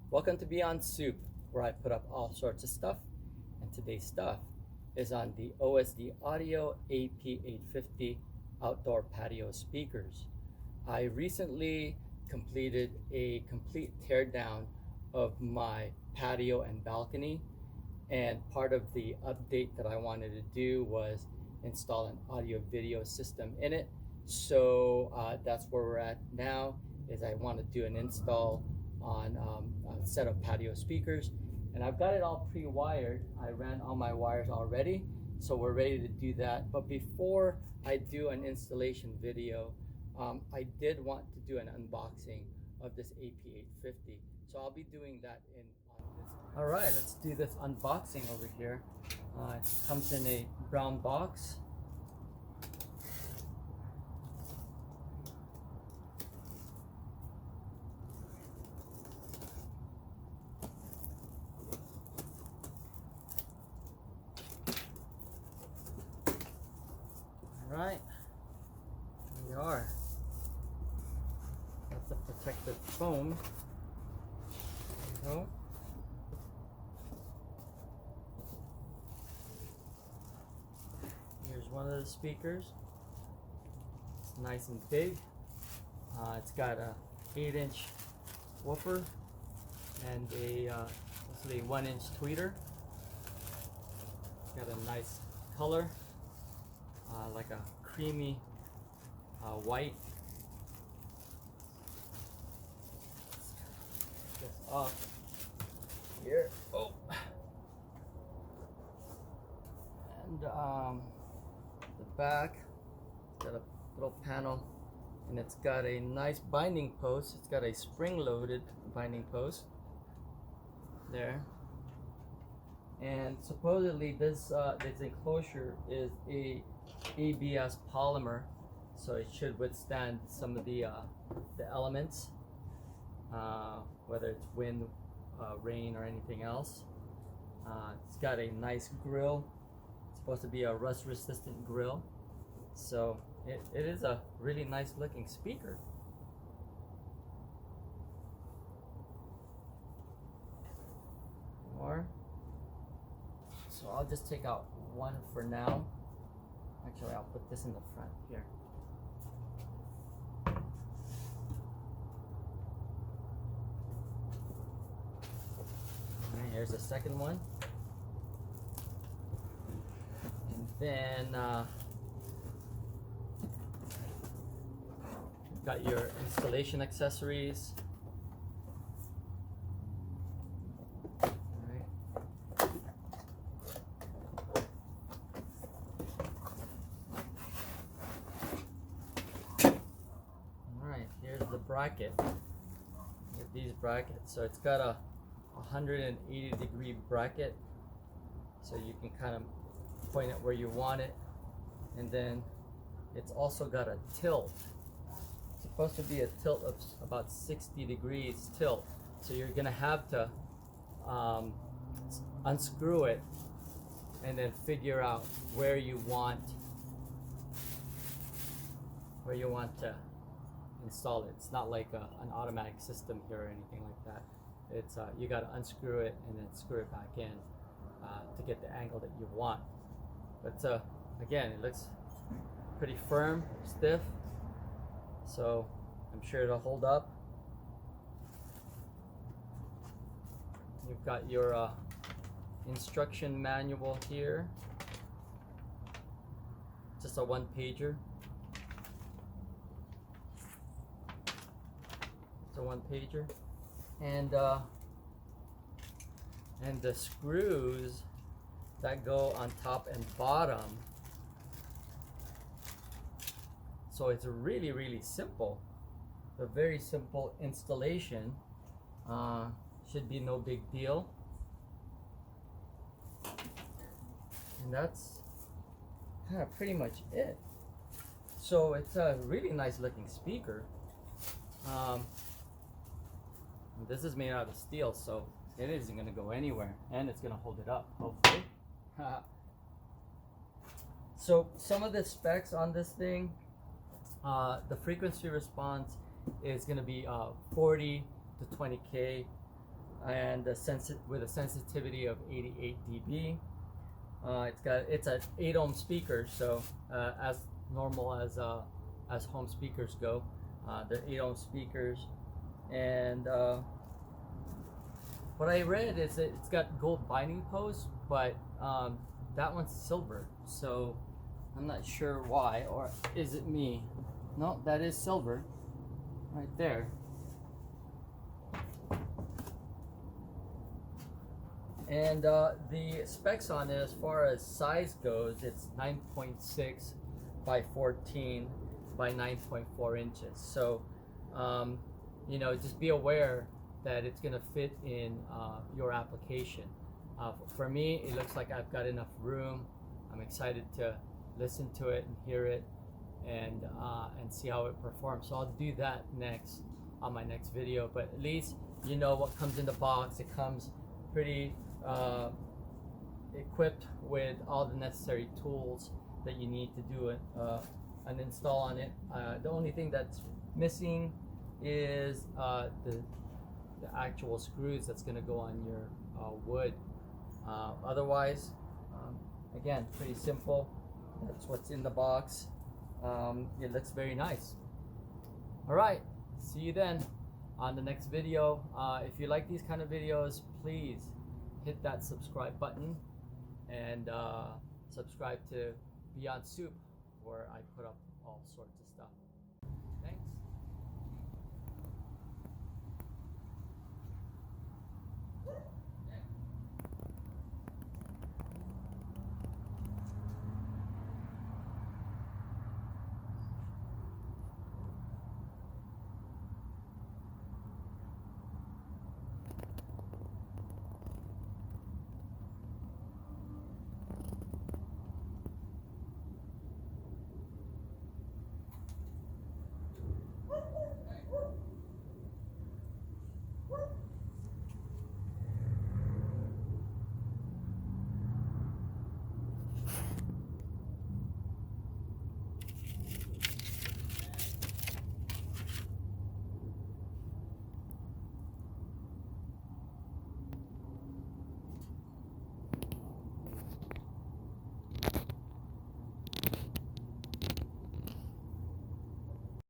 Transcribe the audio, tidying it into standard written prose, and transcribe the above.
Welcome to Beyond Soup, where I put up all sorts of stuff, and today's stuff is on the OSD Audio AP850 outdoor patio speakers. I recently completed a complete teardown of my patio and balcony, and part of the update that I wanted to do was install an audio video system in it. So that's where we're at now, is I want to do an install on a set of patio speakers, and I've got it all pre-wired. I ran all my wires already, so we're ready to do that. But before I do an installation video, I did want to do an unboxing of this AP850, so I'll be doing that in on this. All right, let's do this unboxing over here. It comes in a brown box. Right, here we are. That's the protective foam. There we go. Here's one of the speakers. It's nice and big. It's got a 8-inch woofer and a this is a 1-inch tweeter. Got a nice color. Like a creamy white. Let's get this off here. Oh, and the back, it's got a little panel, and it's got a nice binding post. It's got a spring-loaded binding post there. And supposedly this enclosure is a ABS polymer, so it should withstand some of the elements, whether it's wind, rain, or anything else. It's got a nice grill. It's supposed to be a rust-resistant grill, so it is a really nice looking speaker. More. So I'll just take out one for now. Actually, I'll put this in the front here. And here's the second one. And then you've got your installation accessories. Bracket with these brackets, so it's got a 180-degree bracket, so you can kind of point it where you want it, and then it's also got a tilt. It's supposed to be a tilt of about 60 degrees tilt, so you're gonna have to unscrew it and then figure out where you want to install it. It's not like an automatic system here or anything like that. It's you got to unscrew it and then screw it back in to get the angle that you want. But again, it looks pretty firm, stiff, so I'm sure it'll hold up. You've got your instruction manual here, just a one-pager. One-pager, and the screws that go on top and bottom. So it's really simple, a very simple installation. Should be no big deal, and that's kind of pretty much it. So it's a really nice looking speaker. This is made out of steel, so it isn't going to go anywhere, and it's going to hold it up, hopefully. So some of the specs on this thing, the frequency response is going to be 40 to 20K and with a sensitivity of 88 dB. It's an 8 ohm speaker, so as normal as home speakers go, they're 8 ohm speakers. And what I read is that it's got gold binding posts, but that one's silver, so I'm not sure why. Or is it me? No, that is silver right there. And the specs on it, as far as size goes, it's 9.6 by 14 by 9.4 inches. So, you know, just be aware that it's going to fit in your application. For me, it looks like I've got enough room. I'm excited to listen to it and hear it, and see how it performs. So I'll do that next on my next video. But at least you know what comes in the box. It comes pretty equipped with all the necessary tools that you need to do an install on it. The only thing that's missing is the actual screws that's going to go on your wood. Otherwise, again, pretty simple. That's what's in the box. It looks very nice. All right, see you then on the next video. If you like these kind of videos, please hit that subscribe button and subscribe to Beyond Soup, where I put up all sorts of